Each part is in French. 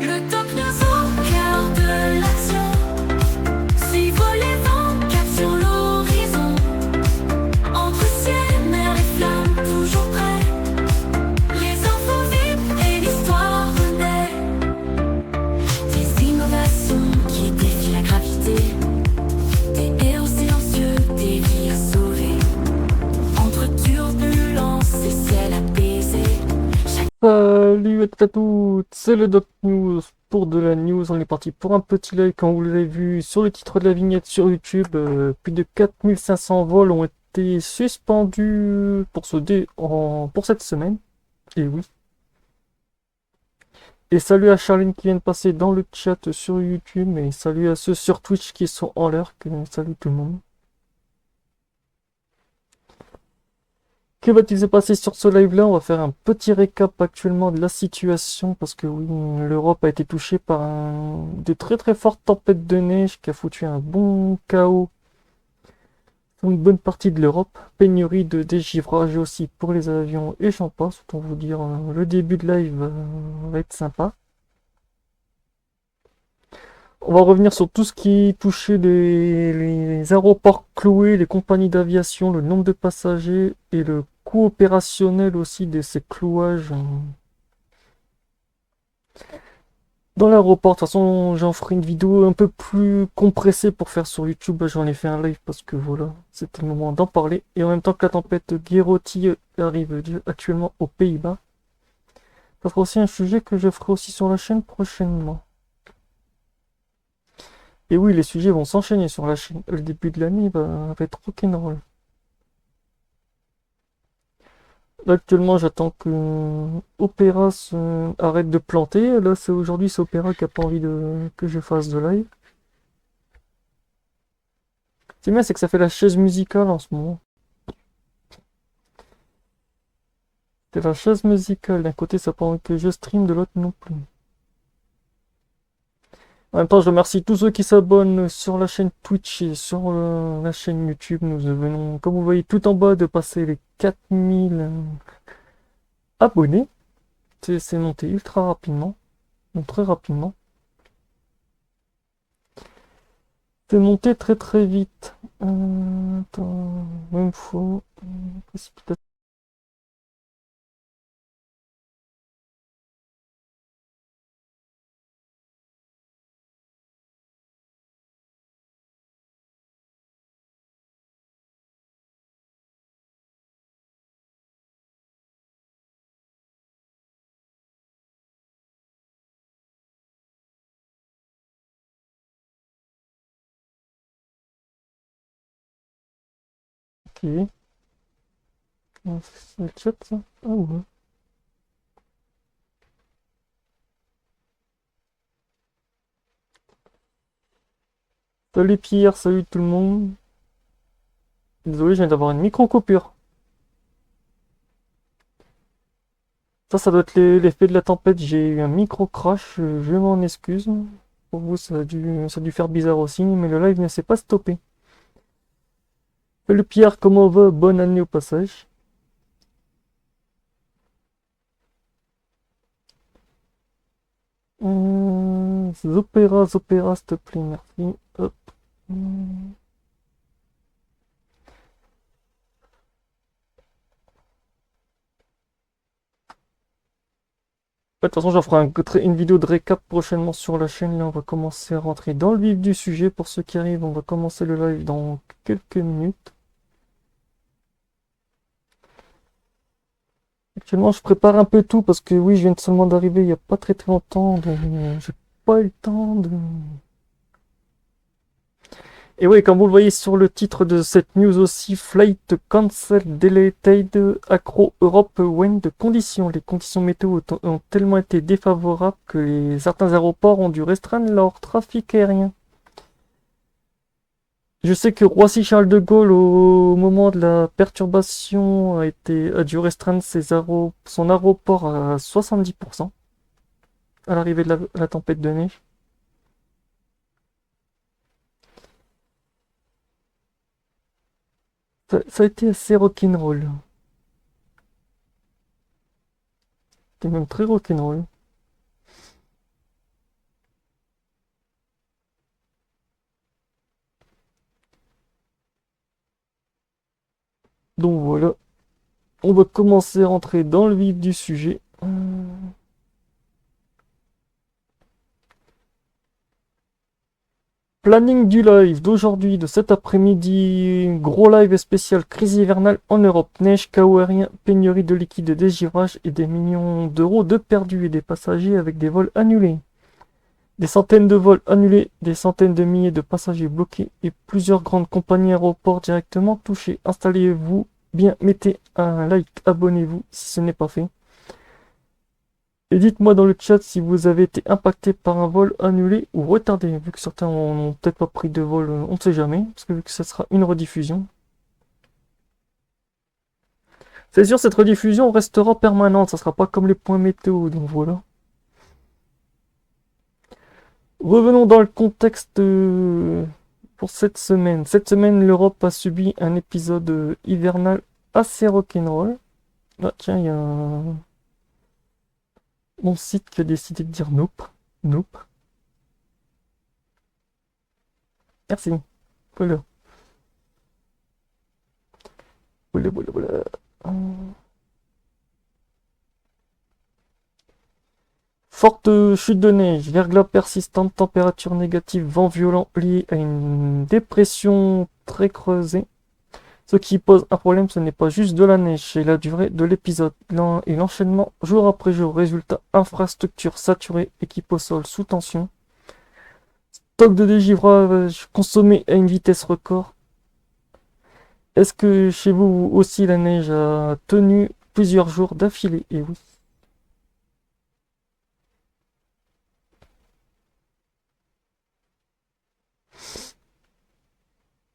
Le top news au cœur de l'action. Suivre les vents, cap sur l'horizon. Entre ciel, mer et flammes, toujours prêts. Les infos vives et l'histoire renaît. Des innovations qui défient la gravité. Des héros silencieux, des vies à sauver. Entre turbulences et ciel apaisé. Salut à toutes, c'est le Doc News pour de la news. On est parti pour un petit live, comme vous l'avez vu sur le titre de la vignette sur YouTube. Plus de 4500 vols ont été suspendus pour cette semaine. Et oui. Et salut à Charline qui vient de passer dans le chat sur YouTube. Et salut à ceux sur Twitch qui sont en l'air. Salut tout le monde. Que va-t-il se passer sur ce live-là? On va faire un petit récap actuellement de la situation parce que oui, l'Europe a été touchée par de très très fortes tempêtes de neige qui a foutu un bon chaos dans une bonne partie de l'Europe. Pénurie de dégivrage aussi pour les avions et j'en passe. Autant vous dire, le début de live va être sympa. On va revenir sur tout ce qui touchait les aéroports cloués, les compagnies d'aviation, le nombre de passagers et le coût opérationnel aussi de ces clouages dans l'aéroport. De toute façon, j'en ferai une vidéo un peu plus compressée pour faire sur YouTube. J'en ai fait un live parce que voilà, c'était le moment d'en parler. Et en même temps que la tempête Gueroti arrive actuellement aux Pays-Bas, ça sera aussi un sujet que je ferai aussi sur la chaîne prochainement. Et oui, les sujets vont s'enchaîner sur la chaîne. Le début de l'année va être rock'n'roll. Là, actuellement, j'attends que Opera arrête de planter. Là, aujourd'hui, c'est Opera qui a pas envie que je fasse de live. Ce qui est bien, c'est que ça fait la chaise musicale en ce moment. C'est la chaise musicale. D'un côté, ça pas envie que je stream, de l'autre non plus. En même temps, je remercie tous ceux qui s'abonnent sur la chaîne Twitch et sur la chaîne YouTube. Nous venons, comme vous voyez tout en bas, de passer les 4000 abonnés. C'est monté ultra rapidement. Donc très rapidement. C'est monté très très vite. Attends, même fois. Précipitation. Ok. C'est le chat ça? Ah ouais. Salut Pierre, salut tout le monde. Désolé, je viens d'avoir une micro-coupure. Ça doit être l'effet de la tempête. J'ai eu un micro-crash, je m'en excuse. Pour vous, ça a dû faire bizarre aussi, mais le live ne s'est pas stoppé. Salut Pierre, comment va? Bonne année au passage. Zopéra, s'il te plaît, merci. Hop. De toute façon, j'en ferai une vidéo de récap prochainement sur la chaîne. Là, on va commencer à rentrer dans le vif du sujet. Pour ceux qui arrivent, on va commencer le live dans quelques minutes. Actuellement, je prépare un peu tout parce que oui, je viens seulement d'arriver il n'y a pas très très longtemps. Donc, j'ai pas eu le temps de... Et oui, comme vous le voyez sur le titre de cette news aussi, Flight Cancel Deleted Accro Europe when de conditions. Les conditions météo ont tellement été défavorables que certains aéroports ont dû restreindre leur trafic aérien. Je sais que Roissy-Charles de Gaulle, au moment de la perturbation, a dû restreindre son aéroport à 70% à l'arrivée de la tempête de neige. Ça a été assez rock'n'roll. C'était même très rock'n'roll. Donc voilà, on va commencer à rentrer dans le vif du sujet. Planning du live d'aujourd'hui, de cet après-midi. Gros live spécial crise hivernale en Europe. Neige, chaos aérien, pénurie de liquide, dégivrage et des millions d'euros de perdus et des passagers avec des vols annulés. Des centaines de vols annulés, des centaines de milliers de passagers bloqués et plusieurs grandes compagnies aéroports directement touchées. Installez-vous bien, mettez un like, abonnez-vous si ce n'est pas fait. Et dites-moi dans le chat si vous avez été impacté par un vol annulé ou retardé, vu que certains n'ont peut-être pas pris de vol, on ne sait jamais, parce que vu que ce sera une rediffusion. C'est sûr, cette rediffusion restera permanente, ça sera pas comme les points météo, donc voilà. Revenons dans le contexte pour cette semaine. Cette semaine, l'Europe a subi un épisode hivernal assez rock'n'roll. Ah tiens, il y a mon site qui a décidé de dire nope. Nope. Merci. Voilà. Voilà, voilà, voilà. Forte chute de neige, verglas persistante, température négative, vent violent lié à une dépression très creusée. Ce qui pose un problème, ce n'est pas juste de la neige, c'est la durée de l'épisode et l'enchaînement jour après jour. Résultat, infrastructure saturée, équipe au sol sous tension. Stock de dégivrage consommé à une vitesse record. Est-ce que chez vous aussi la neige a tenu plusieurs jours d'affilée? Et oui.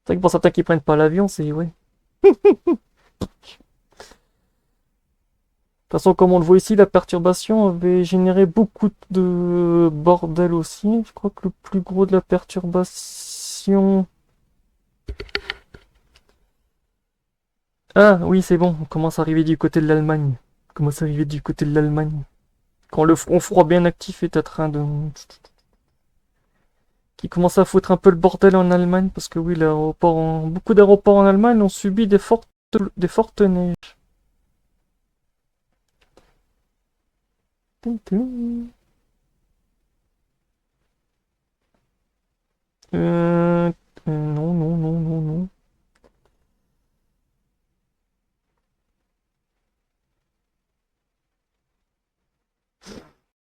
C'est vrai que pour certains qui prennent pas l'avion, c'est ouais. De toute façon, comme on le voit ici, la perturbation avait généré beaucoup de bordel aussi. Je crois que le plus gros de la perturbation... Ah oui, c'est bon, on commence à arriver du côté de l'Allemagne. On commence à arriver du côté de l'Allemagne. Quand le front froid bien actif est en train de... qui commence à foutre un peu le bordel en Allemagne, parce que oui, beaucoup d'aéroports en Allemagne ont subi des fortes neiges. Non, non, non, non, non.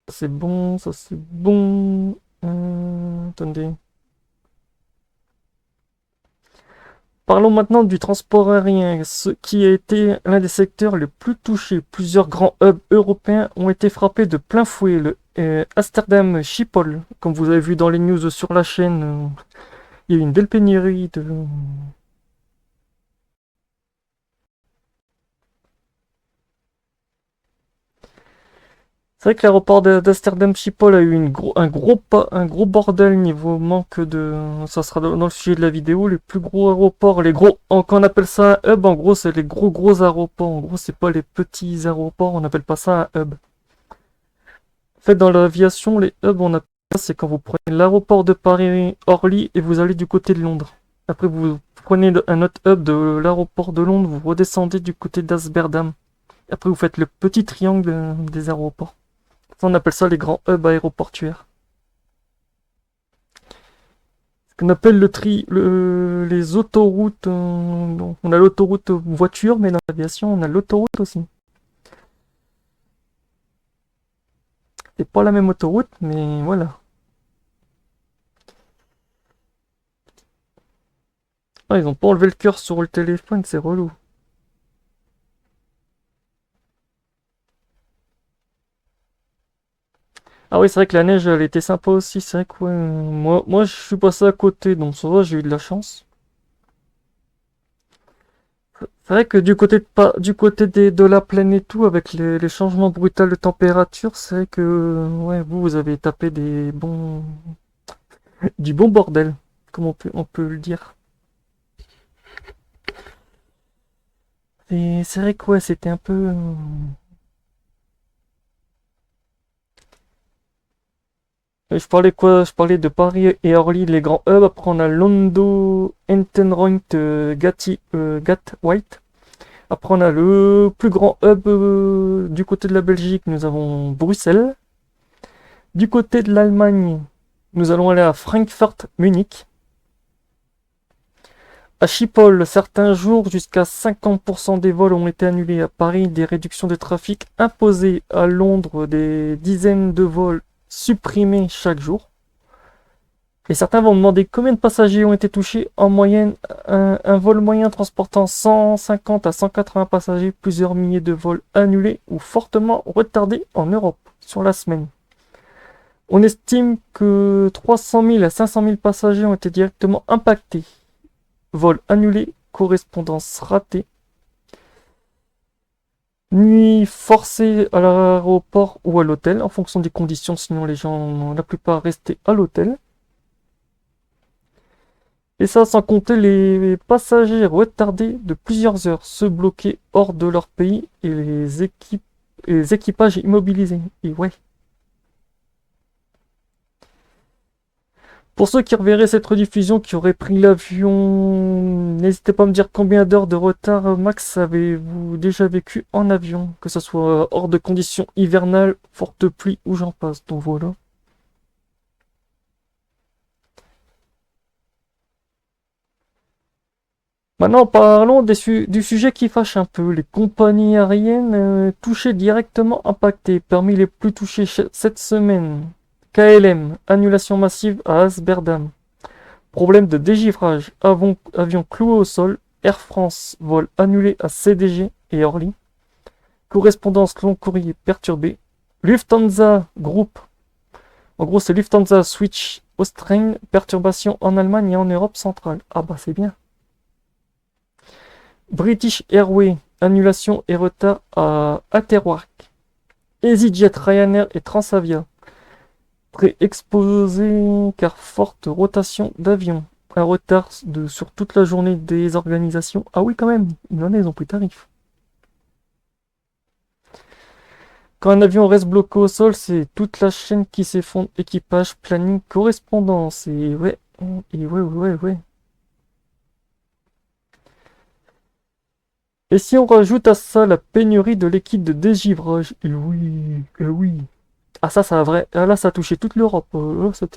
C'est bon, ça c'est bon. Attendez. Parlons maintenant du transport aérien, ce qui a été l'un des secteurs les plus touchés. Plusieurs grands hubs européens ont été frappés de plein fouet. Le Amsterdam Schiphol, comme vous avez vu dans les news sur la chaîne, il y a eu une belle pénurie de... C'est vrai que l'aéroport d'Amsterdam Schiphol a eu un gros bordel niveau manque de... Ça sera dans le sujet de la vidéo. Les plus gros aéroports, quand on appelle ça un hub, en gros, c'est les gros aéroports. En gros, c'est pas les petits aéroports, on n'appelle pas ça un hub. En fait, dans l'aviation, les hubs, on appelle ça, c'est quand vous prenez l'aéroport de Paris-Orly et vous allez du côté de Londres. Après, vous prenez un autre hub de l'aéroport de Londres, vous redescendez du côté d'Amsterdam. Après, vous faites le petit triangle des aéroports. On appelle ça les grands hubs aéroportuaires. Ce qu'on appelle les autoroutes. On a l'autoroute voiture, mais dans l'aviation, on a l'autoroute aussi. C'est pas la même autoroute, mais voilà. Ah, ils ont pas enlevé le cœur sur le téléphone, c'est relou. Ah oui, c'est vrai que la neige, elle était sympa aussi. C'est vrai que ouais, moi, je suis passé à côté, donc ça va, j'ai eu de la chance. C'est vrai que de la plaine et tout, avec les changements brutaux de température, c'est vrai que ouais, vous avez tapé du bon bordel, comme on peut le dire. Et c'est vrai que ouais, c'était un peu. Je parlais quoi? Je parlais de Paris et Orly, les grands hubs. Après, on a Londo, Entenroint, Gatwick. Après, on a le plus grand hub du côté de la Belgique, nous avons Bruxelles. Du côté de l'Allemagne, nous allons aller à Francfort, Munich. À Schiphol, certains jours, jusqu'à 50% des vols ont été annulés. À Paris, des réductions de trafic imposées. À Londres, des dizaines de vols supprimés chaque jour. Et certains vont me demander combien de passagers ont été touchés. En moyenne, un vol moyen transportant 150 à 180 passagers, plusieurs milliers de vols annulés ou fortement retardés en Europe sur la semaine. On estime que 300 000 à 500 000 passagers ont été directement impactés. Vol annulé, correspondance ratée, nuit forcée à l'aéroport ou à l'hôtel en fonction des conditions, sinon les gens, la plupart restaient à l'hôtel. Et ça sans compter les passagers retardés de plusieurs heures, ceux bloqués hors de leur pays et les équipages immobilisés. Et ouais. Pour ceux qui reverraient cette rediffusion, qui auraient pris l'avion, n'hésitez pas à me dire combien d'heures de retard max avez-vous déjà vécu en avion, que ce soit hors de conditions hivernales, forte pluie ou j'en passe. Donc voilà. Maintenant, parlons du sujet qui fâche un peu. Les compagnies aériennes touchées directement impactées. Parmi les plus touchées cette semaine, KLM, annulation massive à Amsterdam. Problème de dégivrage, avion cloué au sol. Air France, vol annulé à CDG et Orly. Correspondance long courrier perturbée. Lufthansa Group, en gros c'est Lufthansa Switch Austrian, perturbation en Allemagne et en Europe centrale. Ah bah c'est bien. British Airways, annulation et retard à Atterwark. EasyJet, Ryanair et Transavia, très exposés car forte rotation d'avions. Un retard sur toute la journée des organisations. Ah oui quand même, ils ont pris tarif. Quand un avion reste bloqué au sol, c'est toute la chaîne qui s'effondre. Équipage, planning, correspondance. Et ouais, ouais. Et si on rajoute à ça la pénurie de liquide de dégivrage, et oui, et oui. Ah ça a vrai. Ah là, ça a touché toute l'Europe. Ça a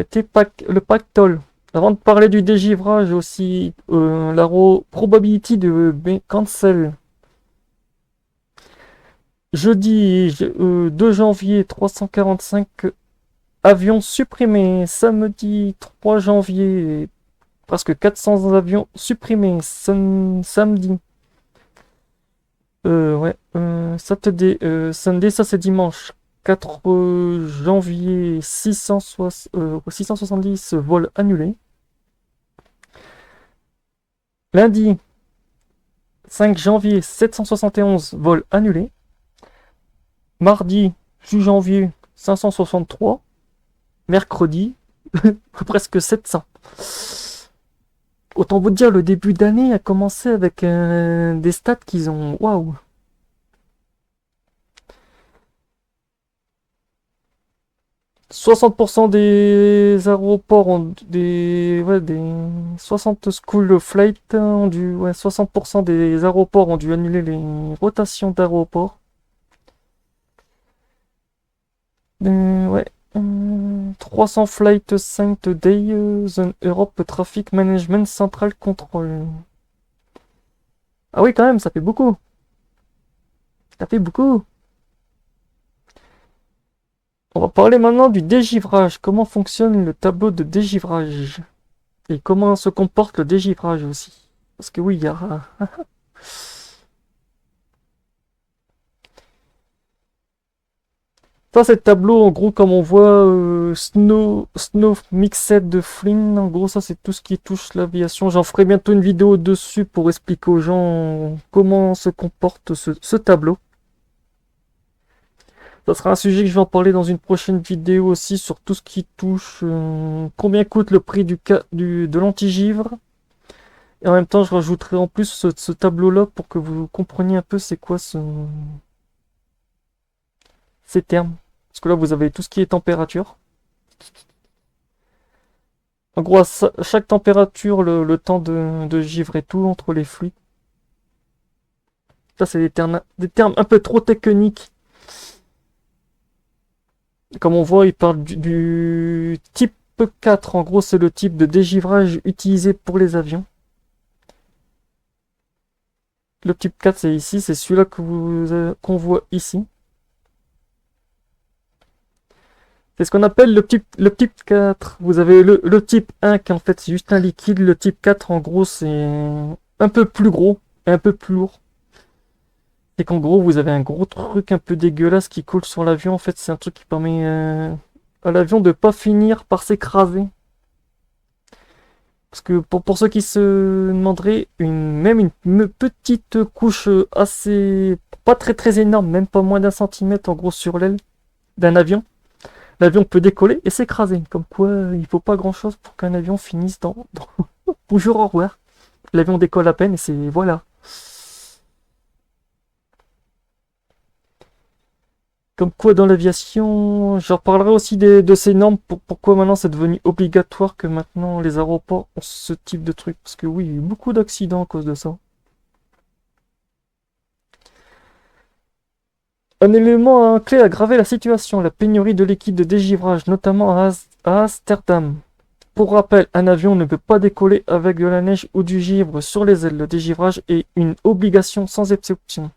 été le pactole. Avant de parler du dégivrage aussi, la probability de cancel. Jeudi 2 janvier, 345 avions supprimés. Samedi 3 janvier, presque 400 avions supprimés. Samedi. Ouais. Saturday, Sunday, ça c'est dimanche. 4 janvier, 670 vols annulés. Lundi 5 janvier, 771 vols annulés. Mardi 6 janvier, 563. Mercredi, presque 700. Autant vous dire, le début d'année a commencé avec des stats qui ont... Waouh! « 60% des aéroports ont des 60 school flights ont dû 60% des aéroports ont dû annuler les rotations d'aéroports. Ouais. 300 flights 5 day Zone Europe Traffic Management Central Control. Ah oui quand même, ça fait beaucoup. Ça fait beaucoup. On va parler maintenant du dégivrage. Comment fonctionne le tableau de dégivrage? Et comment se comporte le dégivrage aussi? Parce que oui, il y a... Ça, c'est le tableau, en gros, comme on voit, Snow Mixed de Flynn. En gros, ça, c'est tout ce qui touche l'aviation. J'en ferai bientôt une vidéo dessus pour expliquer aux gens comment se comporte ce tableau. Ça sera un sujet que je vais en parler dans une prochaine vidéo aussi sur tout ce qui touche combien coûte le prix de l'antigivre. Et en même temps, je rajouterai en plus ce tableau-là pour que vous compreniez un peu c'est quoi ces termes. Parce que là, vous avez tout ce qui est température. En gros, à chaque température, le temps de givrer tout entre les fluides. Ça, c'est des termes un peu trop techniques. Comme on voit, il parle du type 4. En gros, c'est le type de dégivrage utilisé pour les avions. Le type 4, c'est ici, c'est celui-là qu'on voit ici. C'est ce qu'on appelle le type 4. Vous avez le type 1 qui en fait c'est juste un liquide. Le type 4 en gros c'est un peu plus gros et un peu plus lourd. C'est qu'en gros vous avez un gros truc un peu dégueulasse qui coule sur l'avion. En fait c'est un truc qui permet à l'avion de pas finir par s'écraser. Parce que pour ceux qui se demanderaient, même une petite couche assez, pas très très énorme, même pas moins d'1 centimètre en gros sur l'aile d'un avion, l'avion peut décoller et s'écraser. Comme quoi, il faut pas grand chose pour qu'un avion finisse dans... Bonjour, au revoir. L'avion décolle à peine et c'est... Voilà. Comme quoi, dans l'aviation, j'en reparlerai aussi de ces normes. Pourquoi maintenant c'est devenu obligatoire que maintenant les aéroports ont ce type de truc. Parce que oui, il y a eu beaucoup d'accidents à cause de ça. Un élément clé a aggravé la situation, la pénurie de liquide de dégivrage, notamment à Amsterdam. Pour rappel, un avion ne peut pas décoller avec de la neige ou du givre sur les ailes. Le dégivrage est une obligation sans exception.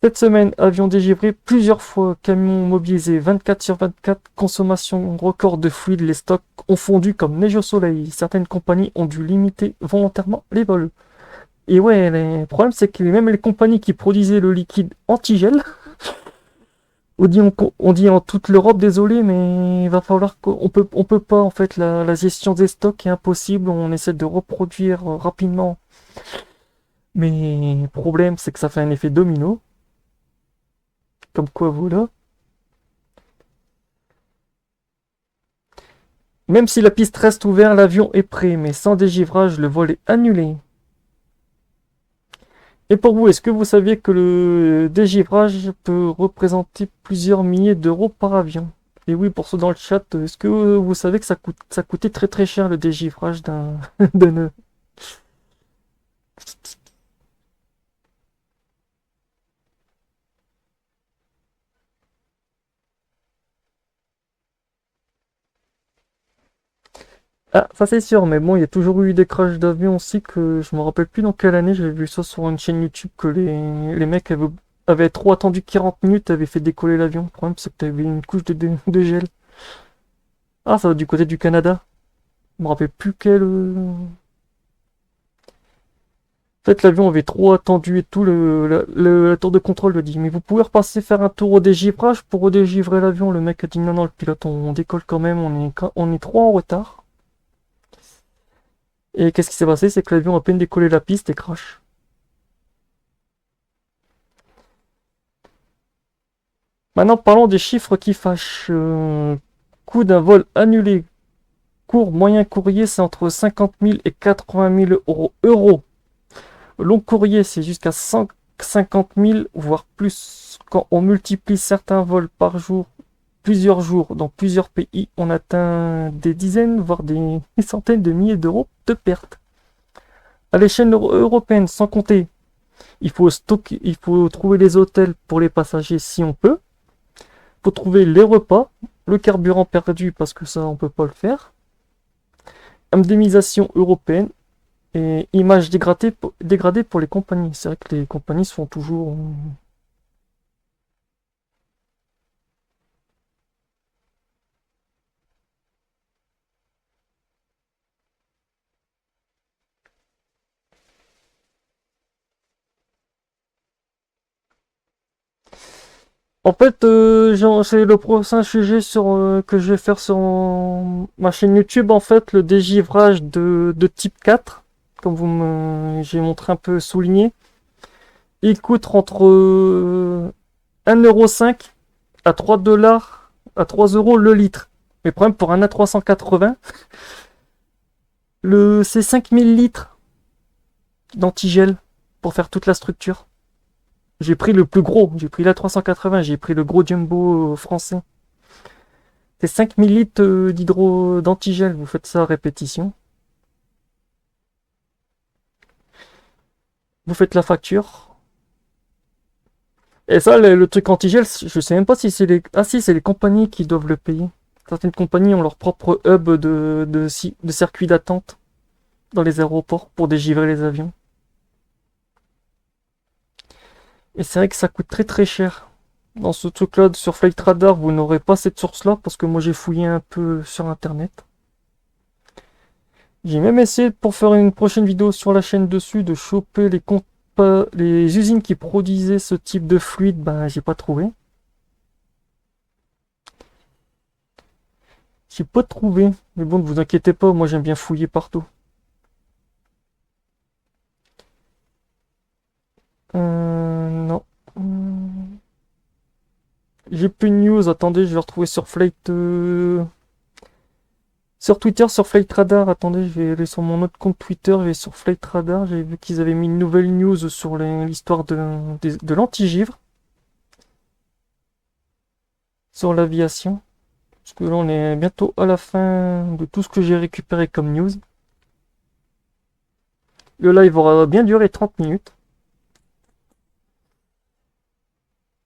Cette semaine, avion dégivré plusieurs fois, camion mobilisé 24 sur 24, consommation record de fluide, les stocks ont fondu comme neige au soleil. Certaines compagnies ont dû limiter volontairement les vols. Et ouais, le problème c'est que même les compagnies qui produisaient le liquide antigel, on dit en toute l'Europe, désolé, mais il va falloir on peut pas en fait la gestion des stocks est impossible, on essaie de reproduire rapidement. Mais le problème c'est que ça fait un effet domino. Comme quoi voilà. Même si la piste reste ouverte, l'avion est prêt, mais sans dégivrage, le vol est annulé. Et pour vous, est-ce que vous saviez que le dégivrage peut représenter plusieurs milliers d'euros par avion? Et oui, pour ceux dans le chat, est-ce que vous savez que ça coûtait très très cher le dégivrage d'un nœud? Ah, ça c'est sûr, mais bon, il y a toujours eu des crashs d'avions aussi que je me rappelle plus dans quelle année, j'avais vu ça sur une chaîne YouTube que les mecs avaient trop attendu 40 minutes, avaient fait décoller l'avion. Le problème c'est que t'avais une couche de gel. Ah, ça va du côté du Canada. Je me rappelle plus quel. En fait, l'avion avait trop attendu et tout. La tour de contrôle le dit. Mais vous pouvez repasser faire un tour au dégivrage pour redégivrer l'avion. Le mec a dit non, non, le pilote, on décolle quand même. On est trop en retard. Et qu'est-ce qui s'est passé? C'est que l'avion a à peine décollé la piste et crash. Maintenant, parlons des chiffres qui fâchent. Coût d'un vol annulé. Court moyen courrier, c'est entre 50 000 et 80 000 euros. Long courrier, c'est jusqu'à 150 000, voire plus. Quand on multiplie certains vols par jour, plusieurs jours, dans plusieurs pays, on atteint des dizaines, voire des centaines de milliers d'euros de pertes. À l'échelle européenne, sans compter, il faut trouver les hôtels pour les passagers si on peut. Il faut trouver les repas, le carburant perdu parce que ça on peut pas le faire. Indemnisation européenne. Et image dégradée pour les compagnies. C'est vrai que les compagnies se font toujours... En fait, c'est le prochain sujet que je vais faire sur ma chaîne YouTube. En fait, le dégivrage de type 4, comme j'ai montré un peu souligné, il coûte entre 1,5 € à 3 dollars, à 3 euros le litre. Mais le problème pour un A380, c'est 5000 litres d'antigel pour faire toute la structure. J'ai pris le plus gros, j'ai pris l'A380, j'ai pris le gros jumbo français. C'est 5 millilitres d'antigel, vous faites ça à répétition. Vous faites la facture. Et ça, le truc antigel, je sais même pas si c'est les... Ah si, c'est les compagnies qui doivent le payer. Certaines compagnies ont leur propre hub de circuit d'attente dans les aéroports pour dégivrer les avions. Et c'est vrai que ça coûte très très cher. Dans ce truc-là, sur Flight Radar, vous n'aurez pas cette source-là parce que moi j'ai fouillé un peu sur internet. J'ai même essayé pour faire une prochaine vidéo sur la chaîne dessus de choper les usines qui produisaient ce type de fluide, ben j'ai pas trouvé. J'ai pas trouvé. Mais bon, ne vous inquiétez pas, moi j'aime bien fouiller partout. Non. J'ai plus de news, attendez, je vais retrouver sur Flight... Sur Twitter, sur Flight Radar, attendez, je vais aller sur mon autre compte Twitter, je vais sur Flight Radar, j'ai vu qu'ils avaient mis une nouvelle news sur l'histoire de l'antigivre. Sur l'aviation. Parce que là on est bientôt à la fin de tout ce que j'ai récupéré comme news. Le live aura bien duré 30 minutes.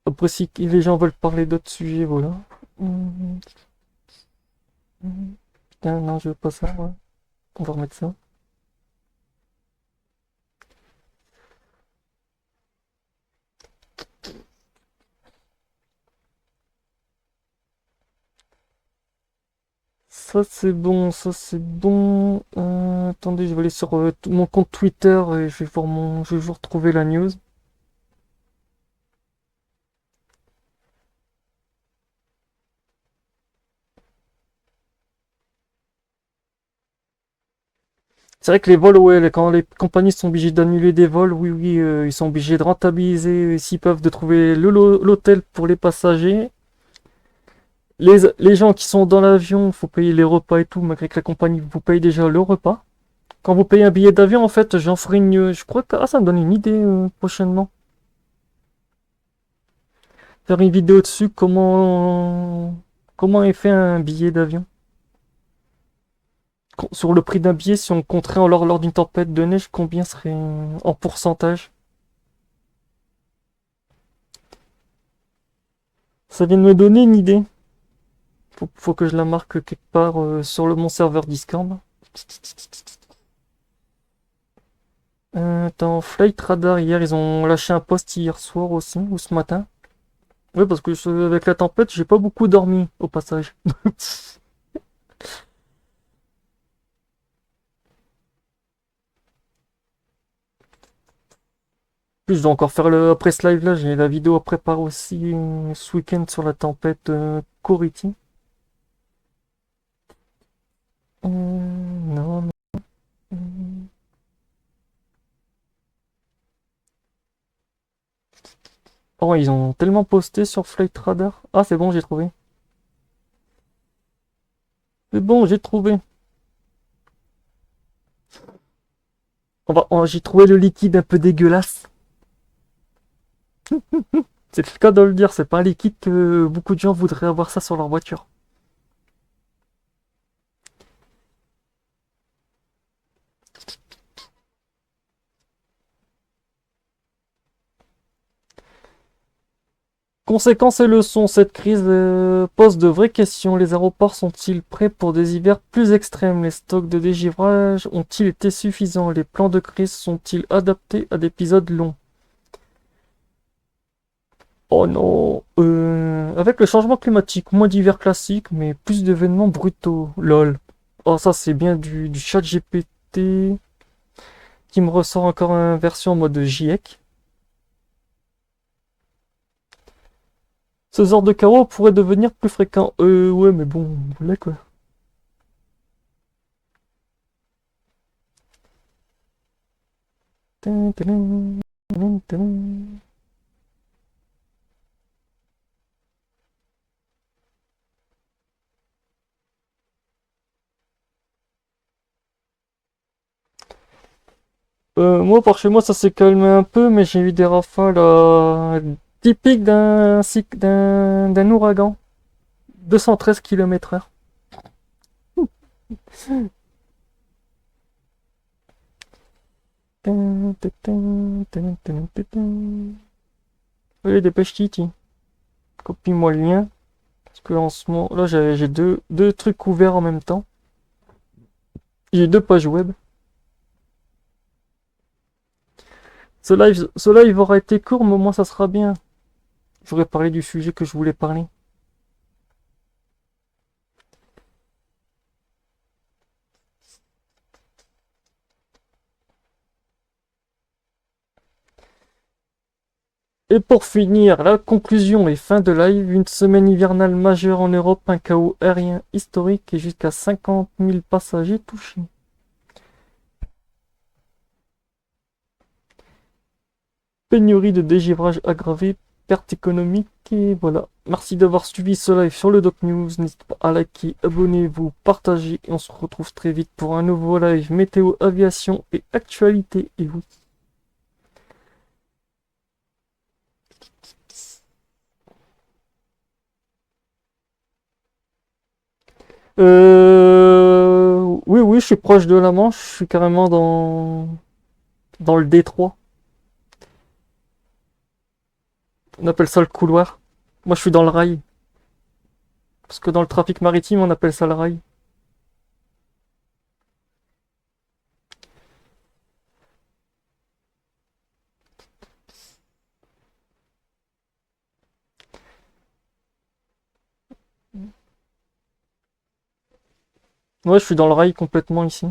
Après si les gens veulent parler d'autres sujets, voilà. Tiens, non, je veux pas ça, ouais. On va remettre ça. Ça c'est bon, ça c'est bon. Attendez, je vais aller sur mon compte Twitter et je vais voir je vais vous retrouver la news. C'est vrai que les vols, ouais, quand les compagnies sont obligées d'annuler des vols, oui, oui, ils sont obligés de rentabiliser s'ils peuvent de trouver l'hôtel pour les passagers. Les gens qui sont dans l'avion, faut payer les repas et tout, malgré que la compagnie vous paye déjà le repas. Quand vous payez un billet d'avion, en fait, j'en ferai une. Je crois que ça me donne une idée prochainement. Faire une vidéo dessus, comment est fait un billet d'avion. Sur le prix d'un billet, si on compterait lors d'une tempête de neige, combien serait en pourcentage? Ça vient de me donner une idée. Faut que je la marque quelque part sur mon serveur Discord. Attends, Flight Radar, hier, ils ont lâché un post hier soir aussi, ou ce matin. Oui, parce que avec la tempête, j'ai pas beaucoup dormi, au passage. Plus, je dois encore faire après ce live là, j'ai la vidéo à préparer aussi ce week-end sur la tempête Coriti. Non, non. Oh, ils ont tellement posté sur Flight Radar. Ah, c'est bon, j'ai trouvé. C'est bon, j'ai trouvé. J'ai trouvé le liquide un peu dégueulasse. C'est le cas de le dire, c'est pas un liquide que beaucoup de gens voudraient avoir ça sur leur voiture. Conséquences et leçons, cette crise pose de vraies questions. Les aéroports sont-ils prêts pour des hivers plus extrêmes? Les stocks de dégivrage ont-ils été suffisants? Les plans de crise sont-ils adaptés à d'épisodes longs? Oh non, avec le changement climatique, moins d'hiver classique, mais plus d'événements brutaux. Lol. Oh, ça c'est bien du chat GPT qui me ressort encore une version en mode GIEC. Ce genre de chaos pourrait devenir plus fréquent. Ouais, mais bon, voilà quoi. Tin, tin, tin, tin. Moi, par chez moi, ça s'est calmé un peu, mais j'ai eu des rafales typiques d'un ouragan. 213 km/h. Allez, dépêche Titi. Copie-moi le lien. Parce que en ce moment, là, j'ai deux trucs ouverts en même temps. J'ai 2 pages web. Ce live aura été court, mais au moins ça sera bien. J'aurais parlé du sujet que je voulais parler. Et pour finir, la conclusion et fin de live, une semaine hivernale majeure en Europe, un chaos aérien historique et jusqu'à 50 000 passagers touchés. Pénurie de dégivrage aggravée, perte économique et voilà. Merci d'avoir suivi ce live sur le Doc News. N'hésitez pas à liker, abonnez-vous, partagez et on se retrouve très vite pour un nouveau live météo, aviation et actualité. Et oui. Oui, je suis proche de la Manche, je suis carrément dans le détroit. On appelle ça le couloir. Moi, je suis dans le rail. Parce que dans le trafic maritime, on appelle ça le rail. Ouais, je suis dans le rail complètement ici.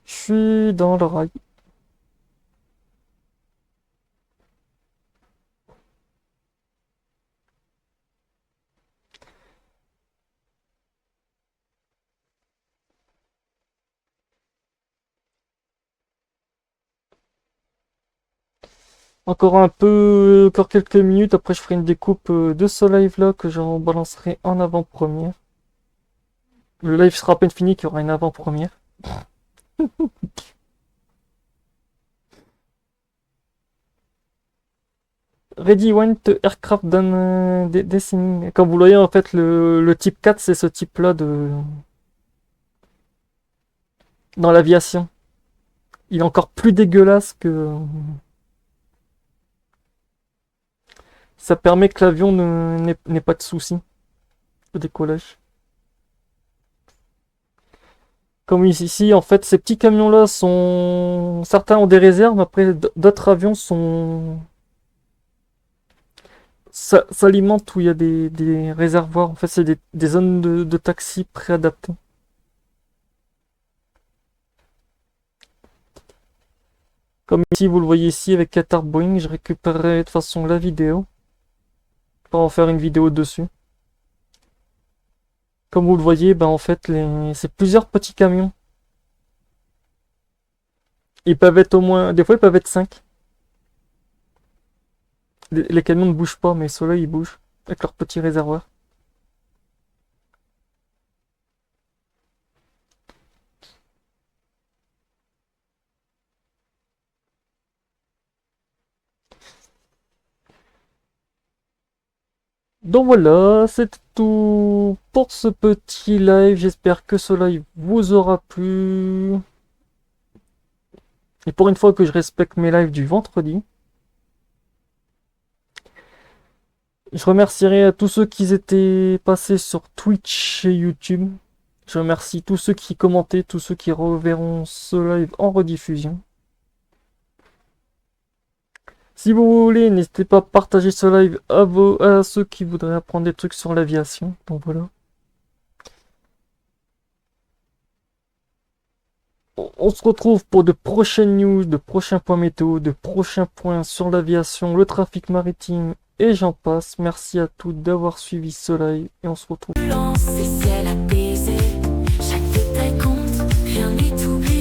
Je suis dans le rail. Encore un peu, encore quelques minutes, après je ferai une découpe de ce live là que j'en balancerai en avant-première. Le live sera à peine fini qu'il y aura une avant-première. Ready Went Aircraft Done Designing. Comme vous le voyez en fait le type 4 c'est ce type là de dans l'aviation. Il est encore plus dégueulasse que ça permet que l'avion n'ait pas de soucis au décollage. Comme ici, en fait, ces petits camions-là sont... Certains ont des réserves, après d'autres avions sont... s'alimentent où il y a des réservoirs. En fait, c'est des zones de taxi préadaptées. Comme ici, vous le voyez ici avec Qatar Boeing, je récupérerai de toute façon la vidéo pour en faire une vidéo dessus. Comme vous le voyez, ben en fait, c'est plusieurs petits camions. Ils peuvent être au moins... Des fois, ils peuvent être 5. Les camions ne bougent pas, mais ceux-là, ils bougent. Avec leurs petits réservoirs. Donc voilà, c'est tout pour ce petit live. J'espère que ce live vous aura plu. Et pour une fois que je respecte mes lives du vendredi. Je remercierai à tous ceux qui étaient passés sur Twitch et YouTube. Je remercie tous ceux qui commentaient, tous ceux qui reverront ce live en rediffusion. Si vous voulez, n'hésitez pas à partager ce live à ceux qui voudraient apprendre des trucs sur l'aviation. Donc voilà. On se retrouve pour de prochaines news, de prochains points météo, de prochains points sur l'aviation, le trafic maritime et j'en passe. Merci à tous d'avoir suivi ce live et on se retrouve. Ciel apaisé, chaque détail compte, rien n'est oublié.